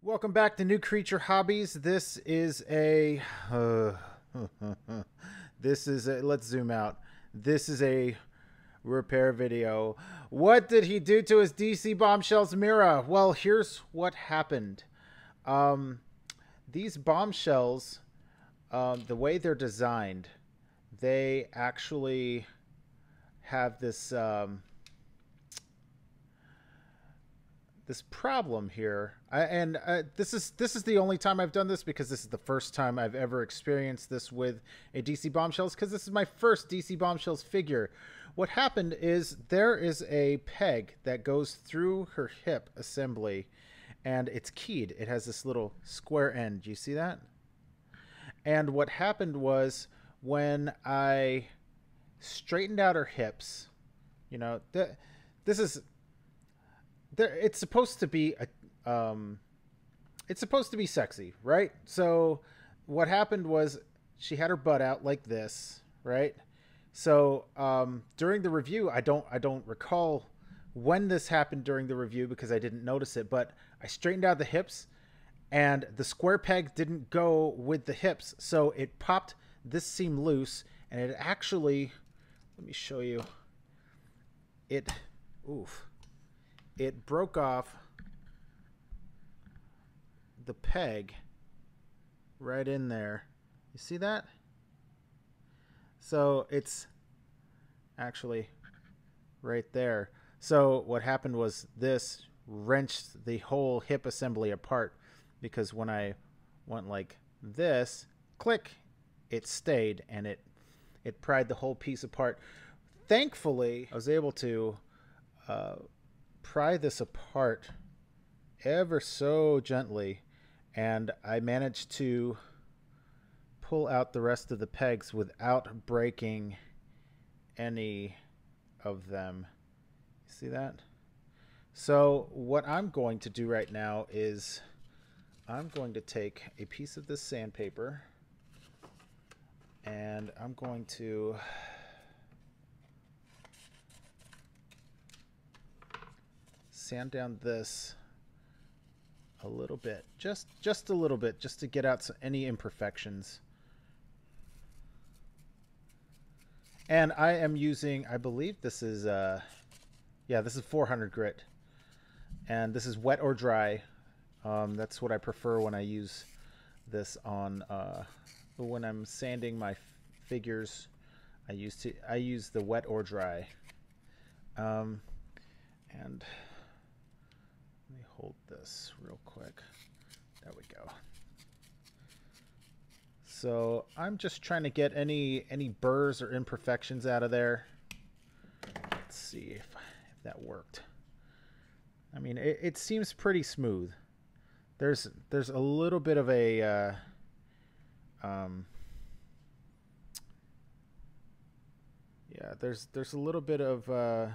Welcome back to New Creature Hobbies. This is a let's zoom out. This is a repair video. What did he do to his DC Bombshells Mera? Well, here's what happened. These bombshells, the way they're designed, they actually have this problem here. This is the only time I've done this, because this is the first time I've ever experienced this with a DC Bombshells, because this is my first DC Bombshells figure. What happened is there is a peg that goes through her hip assembly, and it's keyed. It has this little square end. Do you see that? And what happened was, when I straightened out her hips, you know, this is there. It's supposed to be it's supposed to be sexy, right? So what happened was, she had her butt out like this, right? So during the review, I don't recall when this happened during the review, because I didn't notice it, but I straightened out the hips, and the square peg didn't go with the hips, so it popped this seam loose, and it actually, let me show you, it broke off the peg right in there. You see that? So it's actually right there. So what happened was, this wrenched the whole hip assembly apart, because when I went like this, click, it stayed, and it pried the whole piece apart. Thankfully, I was able to pry this apart ever so gently, and I managed to pull out the rest of the pegs without breaking any of them. See that? So what I'm going to do right now is, I'm going to take a piece of this sandpaper, and I'm going to sand down this a little bit, just a little bit, just to get out any imperfections. And I am using, I believe this is yeah, this is 400 grit, and this is wet or dry. That's what I prefer when I use this on when I'm sanding my figures. I use the wet or dry. And let me hold this real quick. There we go. So I'm just trying to get any burrs or imperfections out of there. Let's see if that worked. I mean, it seems pretty smooth. There's a little bit of a yeah, there's a little bit of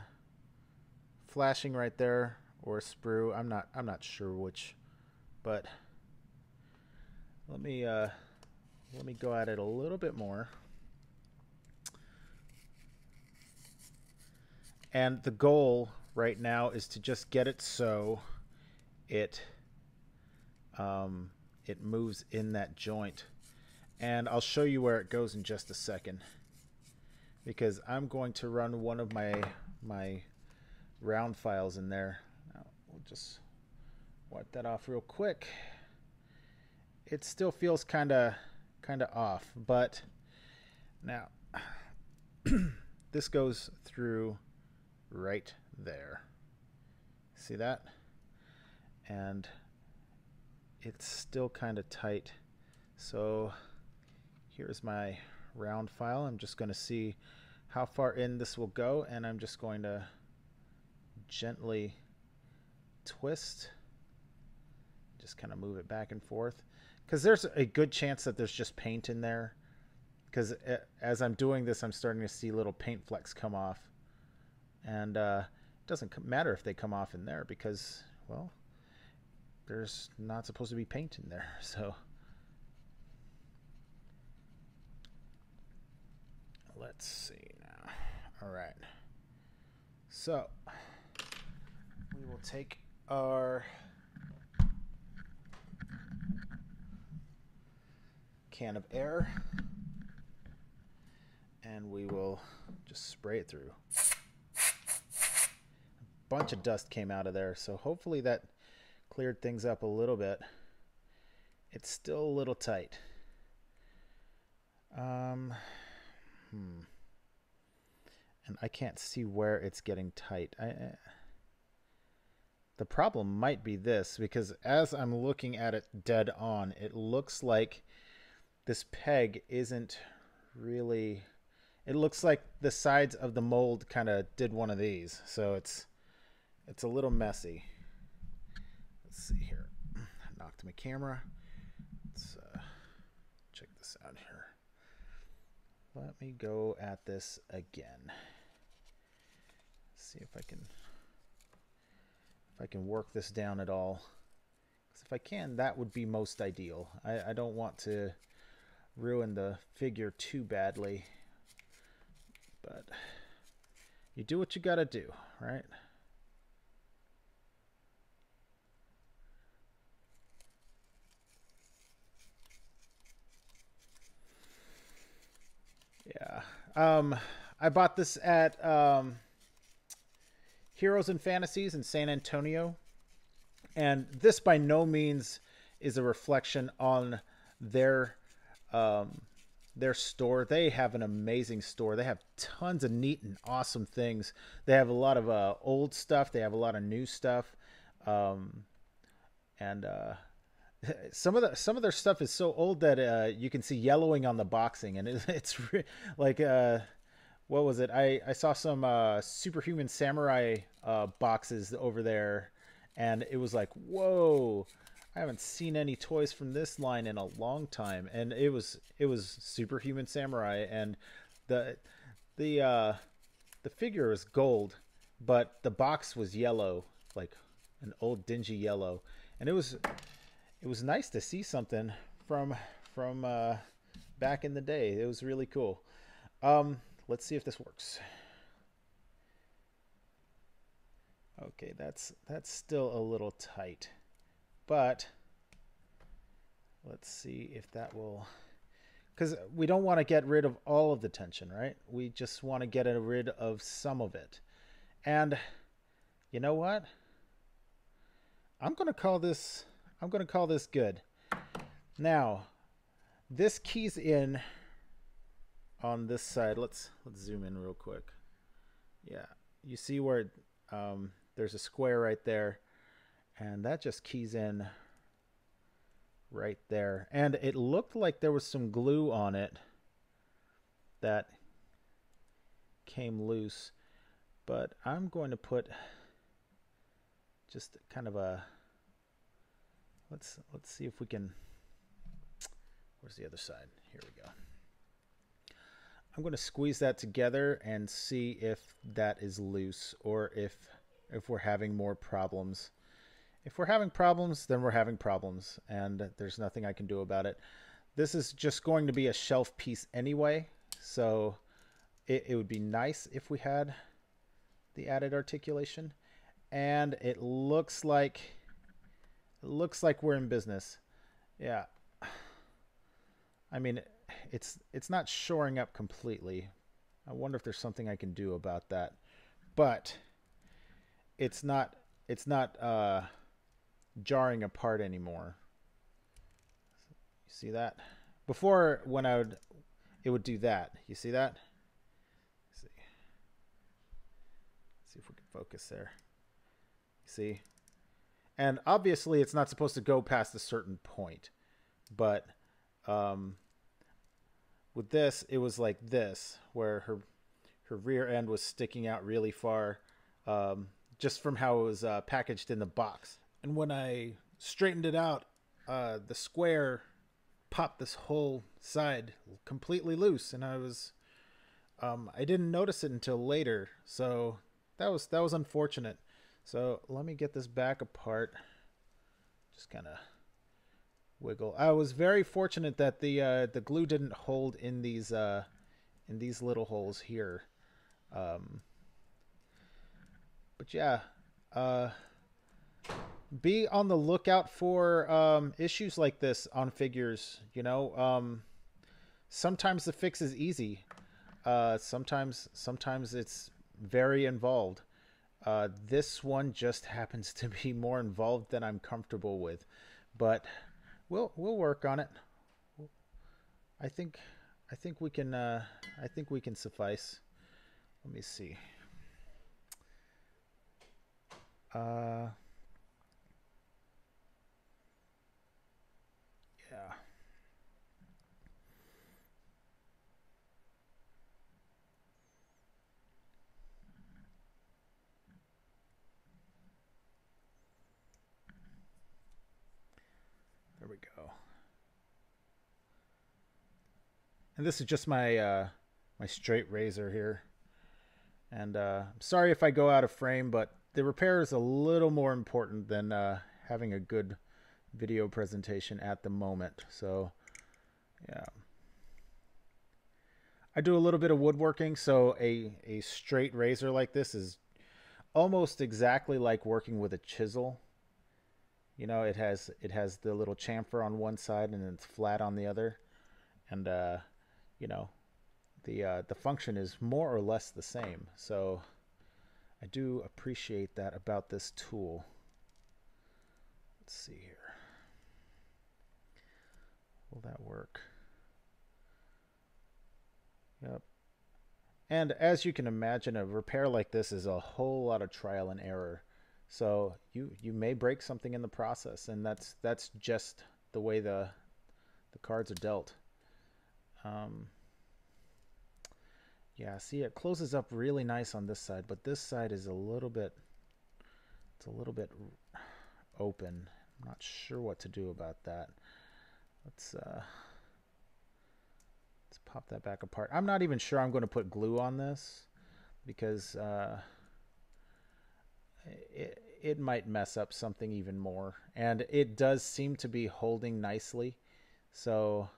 flashing right there, or a sprue. I'm not sure which, but let me go at it a little bit more. And the goal right now is to just get it so it moves in that joint. And I'll show you where it goes in just a second, because I'm going to run one of my round files in there. Now, we'll just wipe that off real quick. It still feels kind of off, but now this goes through right there. See that? And it's still kind of tight. So here's my round file. I'm just going to see how far in this will go, and I'm just going to gently twist, just kind of move it back and forth, because there's a good chance that there's just paint in there, because as I'm doing this, I'm starting to see little paint flecks come off, and it doesn't matter if they come off in there, because, well, there's not supposed to be paint in there. So let's see now. All right, so we will take our can of air, and we will just spray it through. A bunch of dust came out of there, so hopefully that cleared things up a little bit. It's still a little tight. And I can't see where it's getting tight. The problem might be this, because as I'm looking at it dead on, it looks like this peg isn't really... It looks like the sides of the mold kind of did one of these, so it's a little messy. Let's see here. I knocked my camera. Let's check this out here. Let me go at this again. See if I can work this down at all. Because if I can, that would be most ideal. I don't want to ruin the figure too badly. But you do what you gotta do, right? Yeah. I bought this at Heroes and Fantasies in San Antonio. And this by no means is a reflection on their store. They have an amazing store. They have tons of neat and awesome things. They have a lot of old stuff. They have a lot of new stuff. Some of their stuff is so old that you can see yellowing on the boxing, and it's like what was it? I saw some Superhuman Samurai boxes over there, and it was like, whoa! I haven't seen any toys from this line in a long time, and it was Superhuman Samurai, and the figure was gold, but the box was yellow, like an old dingy yellow, and it was nice to see something from back in the day. It was really cool. Let's see if this works. Okay, that's still a little tight, but let's see if that will, because we don't want to get rid of all of the tension, right? We just want to get rid of some of it. And you know what? I'm going to call this good. Now, this keys in on this side. Let's zoom in real quick. Yeah, you see where there's a square right there, and that just keys in right there. And it looked like there was some glue on it that came loose, but I'm going to put just kind of a... Let's see if we can... Where's the other side? Here we go. I'm going to squeeze that together and see if that is loose, or if we're having more problems. If we're having problems, then we're having problems, and there's nothing I can do about it. This is just going to be a shelf piece anyway, so it would be nice if we had the added articulation. And it looks like we're in business. Yeah. I mean, it's not shoring up completely. I wonder if there's something I can do about that. But it's not jarring apart anymore. You see that? Before, when it would do that. You see that? Let's see if we can focus there. You see? And obviously it's not supposed to go past a certain point, but with this, it was like this, where her rear end was sticking out really far, just from how it was packaged in the box. And when I straightened it out, the square popped this whole side completely loose, and I didn't notice it until later, so that was unfortunate. So let me get this back apart. Just kind of wiggle. I was very fortunate that the glue didn't hold in these little holes here. But yeah, be on the lookout for issues like this on figures. You know, sometimes the fix is easy. Sometimes it's very involved. This one just happens to be more involved than I'm comfortable with, but we'll work on it. I think I think we can I think we can suffice. Let me see. Uh, yeah. There we go. And this is just my my straight razor here. And I'm sorry if I go out of frame, but the repair is a little more important than having a good video presentation at the moment. So, yeah. I do a little bit of woodworking, so a straight razor like this is almost exactly like working with a chisel. You know, it has the little chamfer on one side and it's flat on the other, and you know, the function is more or less the same. So I do appreciate that about this tool. Let's see here. Will that work? Yep. And as you can imagine, a repair like this is a whole lot of trial and error. So you may break something in the process, and that's just the way the cards are dealt. Um, yeah, see, it closes up really nice on this side, but this side is a little bit, it's a little bit open. I'm not sure what to do about that. Let's pop that back apart. I'm not even sure I'm going to put glue on this because it might mess up something even more. And it does seem to be holding nicely, so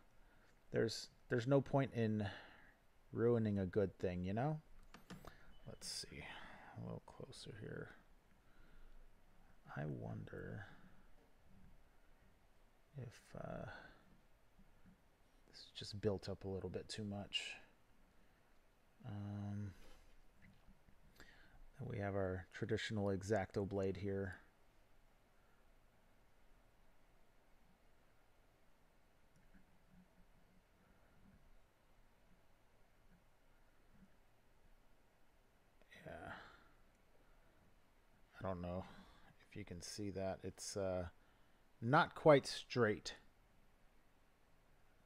there's no point in ruining a good thing, you know? Let's see. A little closer here. I wonder if this just built up a little bit too much. Then we have our traditional X-Acto blade here. Yeah. I don't know if you can see that. It's not quite straight.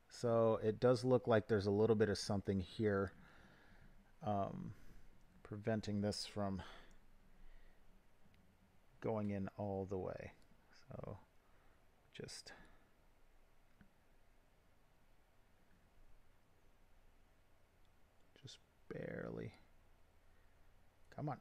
So it does look like there's a little bit of something here preventing this from going in all the way. So just barely. Come on.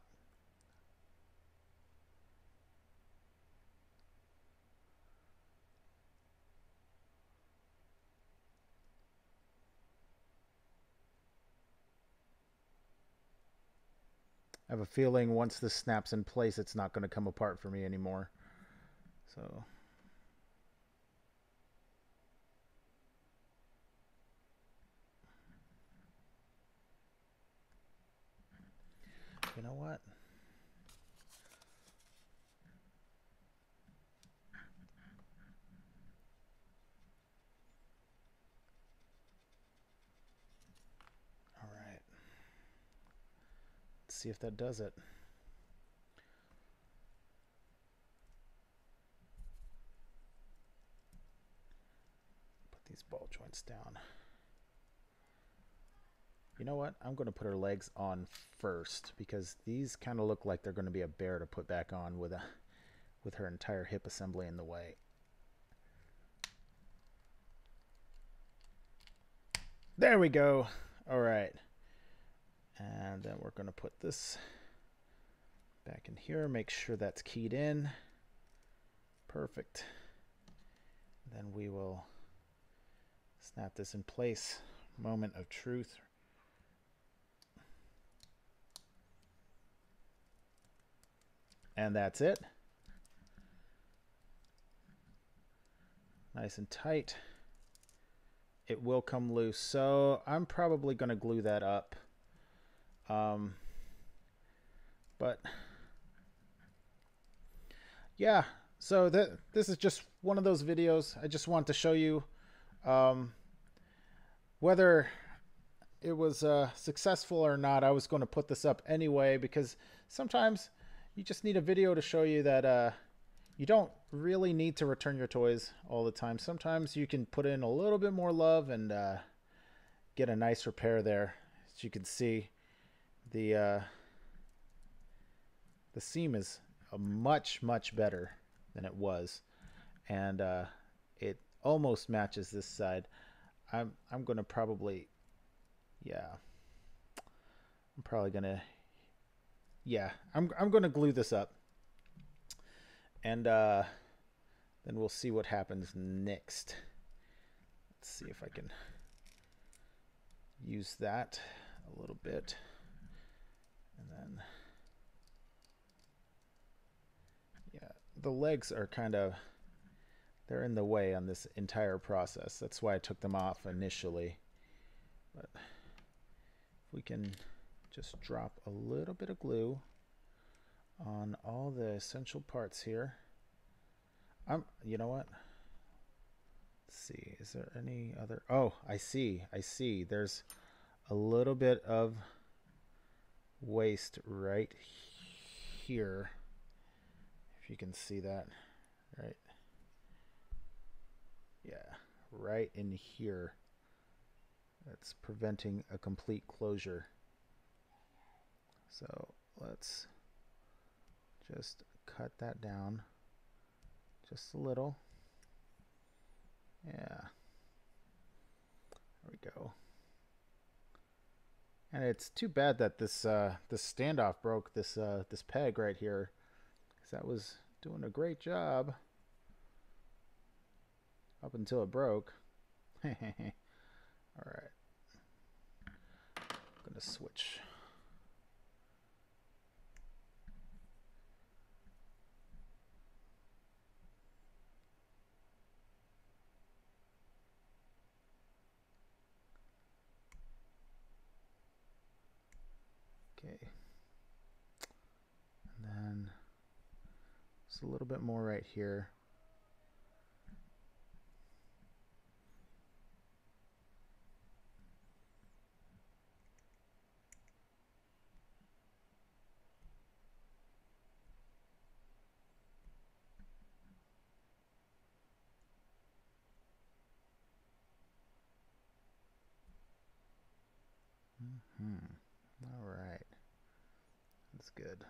I have a feeling once this snaps in place, it's not going to come apart for me anymore. So, you know what? All right. Let's see if that does it. Put these ball joints down. You know what? I'm going to put her legs on first because these kind of look like they're going to be a bear to put back on with her entire hip assembly in the way. There we go. All right. And then we're going to put this back in here. Make sure that's keyed in. Perfect. Then we will snap this in place. Moment of truth. And that's it. Nice and tight. it will come loose. So I'm probably going to glue that up. But yeah, so this is just one of those videos. I just want to show you whether it was successful or not. I was going to put this up anyway because sometimes you just need a video to show you that you don't really need to return your toys all the time. Sometimes you can put in a little bit more love and get a nice repair there. As you can see, the seam is much better than it was, and it almost matches this side. I'm gonna probably, yeah, I'm probably gonna, yeah, I'm gonna glue this up, and then we'll see what happens next. Let's see if I can use that a little bit, and then yeah, the legs are kind of, they're in the way on this entire process. That's why I took them off initially. But if we can just drop a little bit of glue on all the essential parts here. You know what? Let's see, is there any other? Oh, I see. There's a little bit of waste right here. If you can see that, right? Yeah, right in here. That's preventing a complete closure. So let's just cut that down just a little. Yeah, there we go. And it's too bad that this this standoff broke this this peg right here, because that was doing a great job up until it broke. All right, I'm gonna switch. Okay, and then just a little bit more right here. All right, that's good.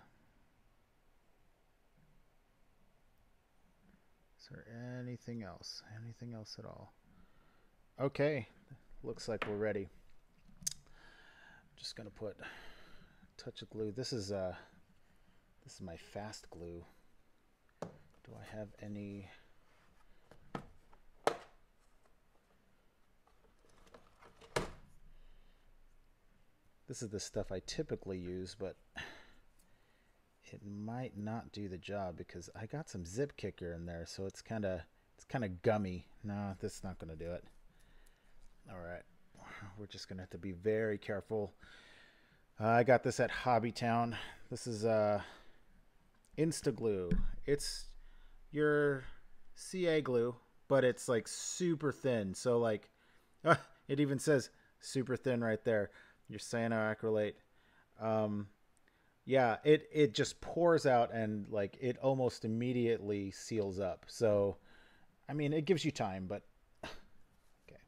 Is there anything else? Anything else at all? Okay, looks like we're ready. Just gonna put a touch of glue. This is my fast glue. Do I have any? This is the stuff I typically use, but it might not do the job because I got some zip kicker in there, so it's kind of gummy. No, that's not going to do it. All right, we're just going to have to be very careful. I got this at Hobbytown. This is Insta Glue. It's your CA glue, but it's like super thin. So like, it even says super thin right there. Your cyanoacrylate. Yeah, it just pours out and like it almost immediately seals up. So, I mean, it gives you time, but okay,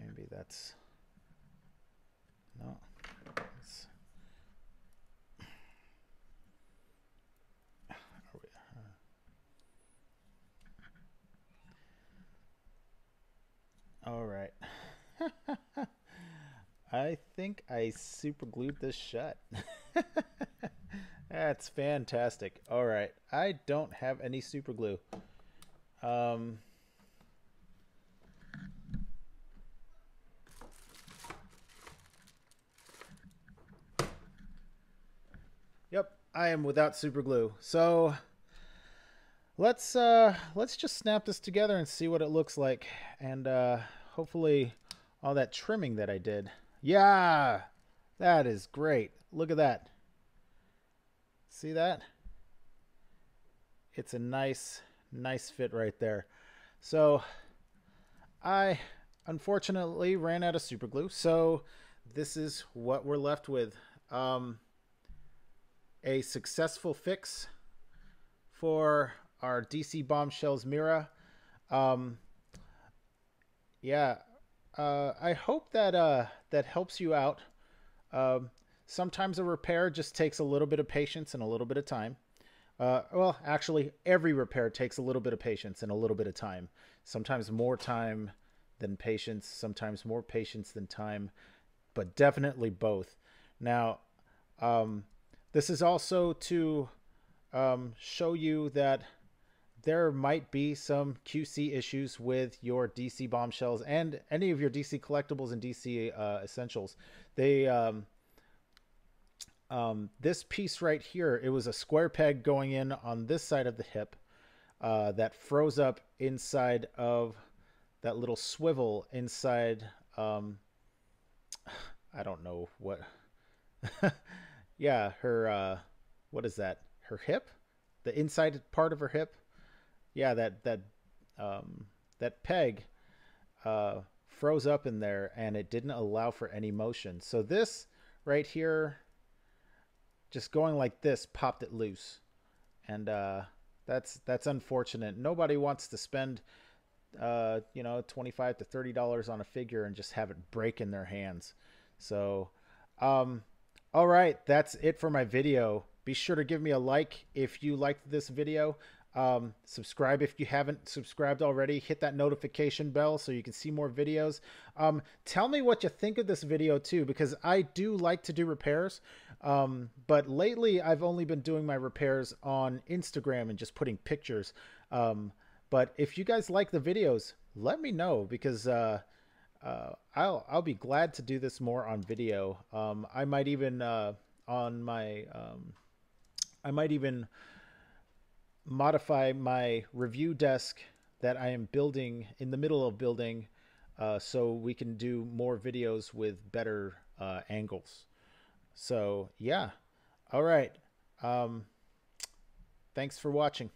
maybe that's no. It's, all right. I think I super glued this shut. That's fantastic. All right. I don't have any super glue. Yep, I am without super glue. So let's just snap this together and see what it looks like. And hopefully all that trimming that I did. Yeah, that is great. Look at that. See that? It's a nice fit right there. So I unfortunately ran out of super glue, so this is what we're left with. A successful fix for our DC Bombshells Mera. Um, yeah, I hope that that helps you out. Um, Sometimes a repair just takes a little bit of patience and a little bit of time. Well, actually, every repair takes a little bit of patience and a little bit of time. Sometimes more time than patience, sometimes more patience than time, but definitely both. Now, um, this is also to show you that there might be some QC issues with your DC bombshells and any of your DC collectibles and DC essentials. They this piece right here, it was a square peg going in on this side of the hip that froze up inside of that little swivel inside. I don't know what. Yeah, her. What is that? Her hip, the inside part of her hip. Yeah, that peg froze up in there, and it didn't allow for any motion. So this right here, just going like this, popped it loose, and that's unfortunate. Nobody wants to spend you know, $25 to $30 on a figure and just have it break in their hands. So all right, that's it for my video. Be sure to give me a like if you liked this video. Subscribe if you haven't subscribed already. Hit that notification bell so you can see more videos. Tell me what you think of this video too, because I do like to do repairs. But lately I've only been doing my repairs on Instagram and just putting pictures. But if you guys like the videos, let me know, because I'll be glad to do this more on video. I might even on my I might even modify my review desk that I am building, in the middle of building, so we can do more videos with better angles. So yeah, all right. Thanks for watching.